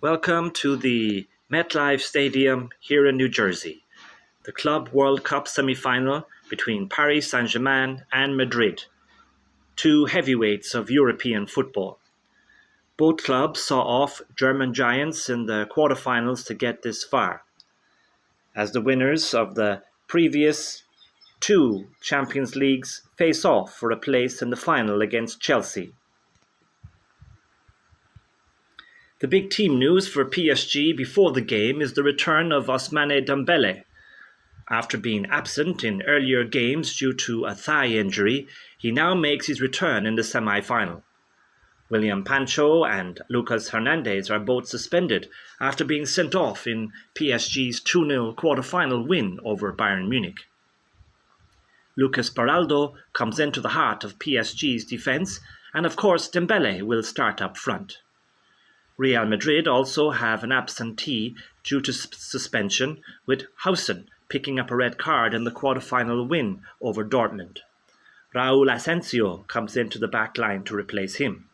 Welcome to the MetLife Stadium here in New Jersey, the Club World Cup semi-final between Paris Saint-Germain and Madrid, two heavyweights of European football. Both clubs saw off German giants in the quarterfinals to get this far. As the winners of the previous two Champions Leagues face off for a place in the final against Chelsea. The big team news for PSG before the game is the return of Ousmane Dembele. After being absent in earlier games due to a thigh injury, he now makes his return in the semi-final. William Pancho and Lucas Hernandez are both suspended after being sent off in PSG's 2-0 quarter-final win over Bayern Munich. Lucas Beraldo comes into the heart of PSG's defence, and of course Dembele will start up front. Real Madrid also have an absentee due to suspension, with Hausen picking up a red card in the quarter-final win over Dortmund. Raúl Asensio comes into the back line to replace him.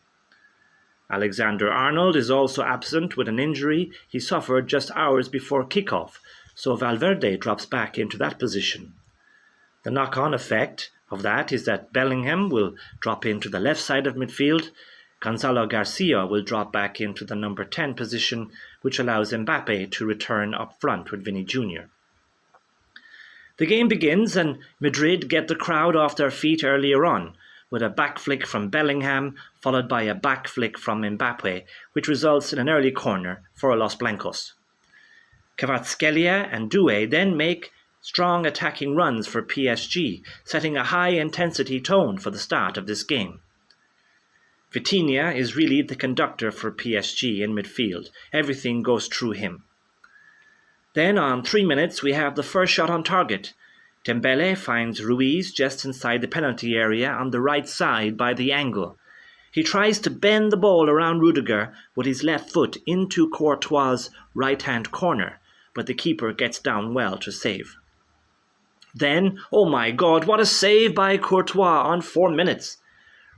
Alexander-Arnold is also absent with an injury he suffered just hours before kickoff, so Valverde drops back into that position. The knock-on effect of that is that Bellingham will drop into the left side of midfield. Gonzalo Garcia will drop back into the number 10 position, which allows Mbappe to return up front with Vini Jr. The game begins and Madrid get the crowd off their feet earlier on, with a back flick from Bellingham followed by a back flick from Mbappe, which results in an early corner for Los Blancos. Kvaratskhelia and Doué then make strong attacking runs for PSG, setting a high-intensity tone for the start of this game. Vitinha is really the conductor for PSG in midfield. Everything goes through him. Then on 3 minutes we have the first shot on target. Dembele finds Ruiz just inside the penalty area on the right side by the angle. He tries to bend the ball around Rudiger with his left foot into Courtois' right-hand corner, but the keeper gets down well to save. Then, oh my God, what a save by Courtois on 4 minutes!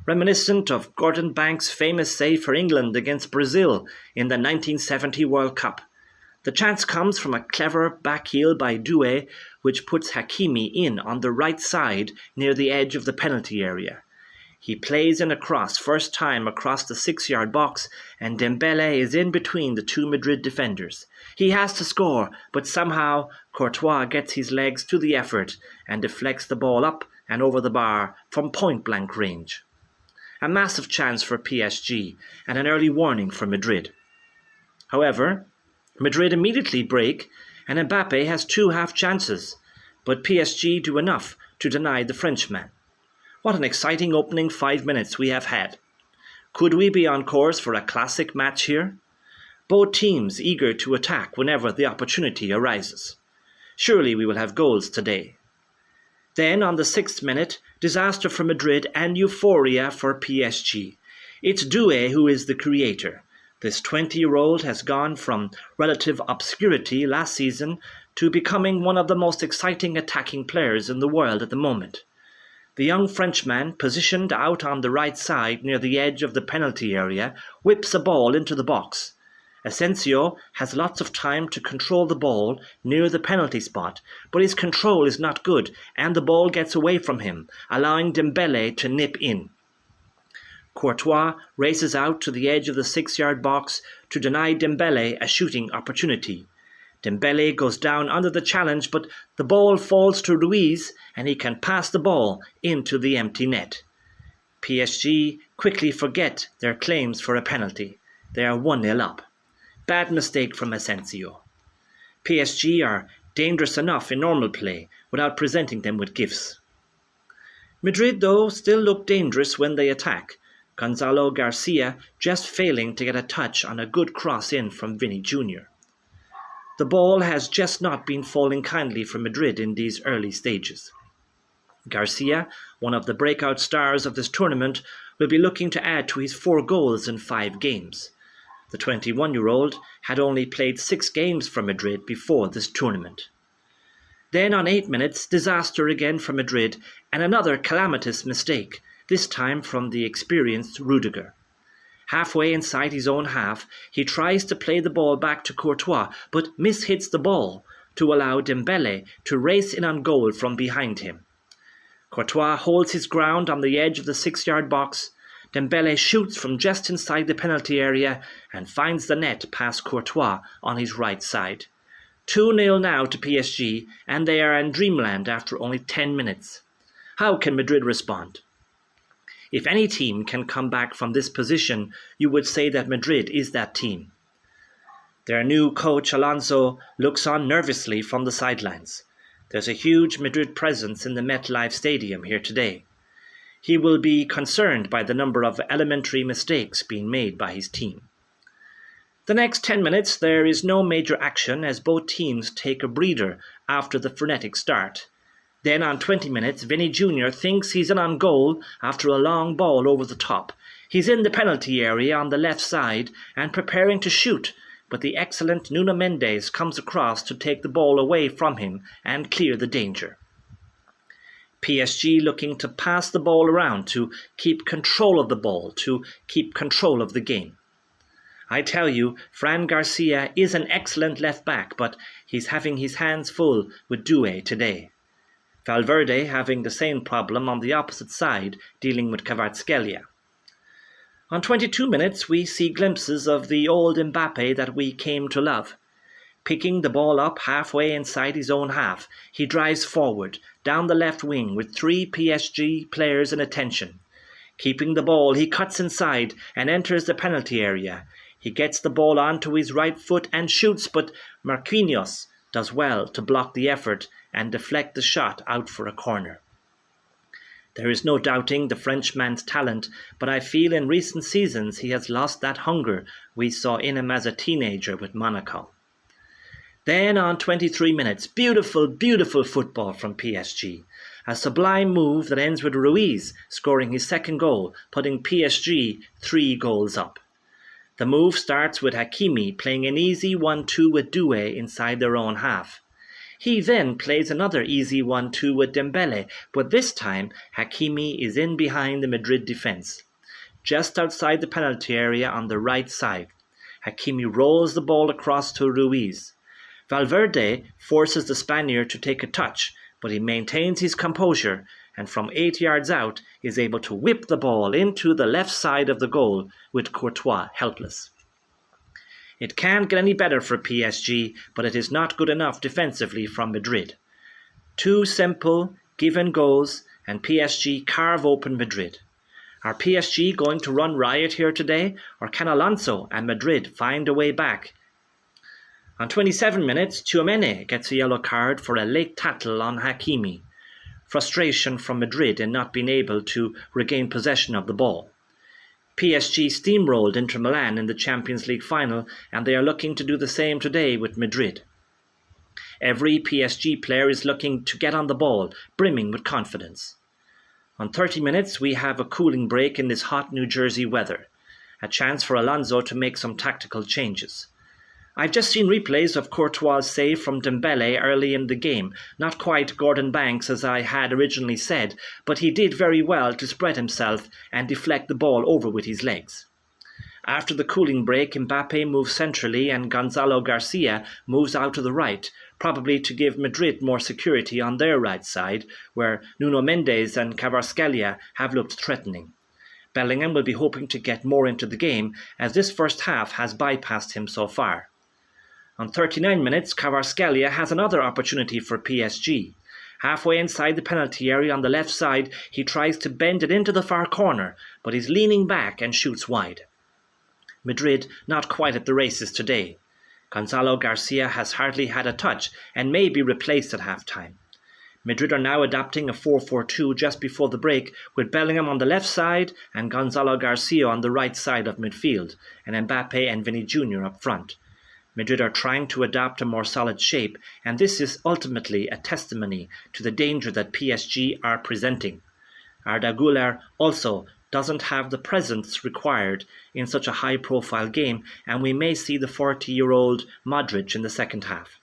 Reminiscent of Gordon Banks' famous save for England against Brazil in the 1970 World Cup. The chance comes from a clever back heel by Doué, which puts Hakimi in on the right side near the edge of the penalty area. He plays in a cross first time across the 6-yard box, and Dembele is in between the two Madrid defenders. He has to score, but somehow Courtois gets his legs to the effort and deflects the ball up and over the bar from point-blank range. A massive chance for PSG and an early warning for Madrid. However, Madrid immediately break and Mbappe has 2 half chances, but PSG do enough to deny the Frenchman. What an exciting opening 5 minutes we have had. Could we be on course for a classic match here? Both teams eager to attack whenever the opportunity arises. Surely we will have goals today. Then, on the 6th minute, disaster for Madrid and euphoria for PSG. It's Doué who is the creator. This 20-year-old has gone from relative obscurity last season to becoming one of the most exciting attacking players in the world at the moment. The young Frenchman, positioned out on the right side near the edge of the penalty area, whips a ball into the box. Asensio has lots of time to control the ball near the penalty spot, but his control is not good and the ball gets away from him, allowing Dembele to nip in. Courtois races out to the edge of the 6-yard box to deny Dembele a shooting opportunity. Dembele goes down under the challenge, but the ball falls to Ruiz and he can pass the ball into the empty net. PSG quickly forget their claims for a penalty. They are 1-0 up. Bad mistake from Asensio. PSG are dangerous enough in normal play without presenting them with gifts. Madrid, though, still look dangerous when they attack. Gonzalo Garcia just failing to get a touch on a good cross in from Vini Jr. The ball has just not been falling kindly for Madrid in these early stages. Garcia, one of the breakout stars of this tournament, will be looking to add to his 4 goals in 5 games. The 21-year-old had only played 6 games for Madrid before this tournament. Then on 8 minutes, disaster again for Madrid and another calamitous mistake, this time from the experienced Rudiger. Halfway inside his own half, he tries to play the ball back to Courtois, but mishits the ball to allow Dembele to race in on goal from behind him. Courtois holds his ground on the edge of the 6-yard box. Dembele shoots from just inside the penalty area and finds the net past Courtois on his right side. 2-0 now to PSG, and they are in dreamland after only 10 minutes. How can Madrid respond? If any team can come back from this position, you would say that Madrid is that team. Their new coach Alonso looks on nervously from the sidelines. There's a huge Madrid presence in the MetLife Stadium here today. He will be concerned by the number of elementary mistakes being made by his team. The next 10 minutes there is no major action as both teams take a breather after the frenetic start. Then on 20 minutes, Vinny Jr. thinks he's in on goal after a long ball over the top. He's in the penalty area on the left side and preparing to shoot, but the excellent Nuno Mendes comes across to take the ball away from him and clear the danger. PSG looking to pass the ball around, to keep control of the ball, to keep control of the game. I tell you, Fran Garcia is an excellent left back, but he's having his hands full with Doué today. Valverde having the same problem on the opposite side, dealing with Kvaratskhelia. On 22 minutes, we see glimpses of the old Mbappe that we came to love. Picking the ball up halfway inside his own half, he drives forward, down the left wing with 3 PSG players in attention. Keeping the ball, he cuts inside and enters the penalty area. He gets the ball onto his right foot and shoots, but Marquinhos does well to block the effort and deflect the shot out for a corner. There is no doubting the Frenchman's talent, but I feel in recent seasons he has lost that hunger we saw in him as a teenager with Monaco. Then on 23 minutes, beautiful, beautiful football from PSG. A sublime move that ends with Ruiz scoring his second goal, putting PSG 3 goals up. The move starts with Hakimi playing an easy 1-2 with Doué inside their own half. He then plays another easy 1-2 with Dembele, but this time Hakimi is in behind the Madrid defence. Just outside the penalty area on the right side, Hakimi rolls the ball across to Ruiz. Valverde forces the Spaniard to take a touch, but he maintains his composure and from 8 yards out is able to whip the ball into the left side of the goal with Courtois helpless. It can't get any better for PSG, but it is not good enough defensively from Madrid. 2 simple give and goes and PSG carve open Madrid. Are PSG going to run riot here today, or can Alonso and Madrid find a way back? On 27 minutes, Tchouaméni gets a yellow card for a late tackle on Hakimi. Frustration from Madrid in not being able to regain possession of the ball. PSG steamrolled Inter Milan in the Champions League final, and they are looking to do the same today with Madrid. Every PSG player is looking to get on the ball, brimming with confidence. On 30 minutes, we have a cooling break in this hot New Jersey weather. A chance for Alonso to make some tactical changes. I've just seen replays of Courtois' save from Dembele early in the game. Not quite Gordon Banks as I had originally said, but he did very well to spread himself and deflect the ball over with his legs. After the cooling break, Mbappe moves centrally and Gonzalo Garcia moves out to the right, probably to give Madrid more security on their right side, where Nuno Mendes and Kvaratskhelia have looked threatening. Bellingham will be hoping to get more into the game, as this first half has bypassed him so far. On 39 minutes, Kvaratskhelia has another opportunity for PSG. Halfway inside the penalty area on the left side, he tries to bend it into the far corner, but he's leaning back and shoots wide. Madrid not quite at the races today. Gonzalo Garcia has hardly had a touch and may be replaced at half-time. Madrid are now adopting a 4-4-2 just before the break, with Bellingham on the left side and Gonzalo Garcia on the right side of midfield, and Mbappe and Vinny Jr. up front. Madrid are trying to adopt a more solid shape, and this is ultimately a testimony to the danger that PSG are presenting. Arda Güler also doesn't have the presence required in such a high-profile game, and we may see the 40-year-old Modric in the second half.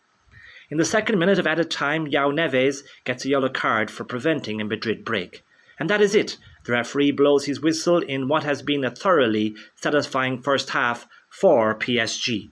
In the second minute of added time, João Neves gets a yellow card for preventing a Madrid break. And that is it. The referee blows his whistle in what has been a thoroughly satisfying first half for PSG.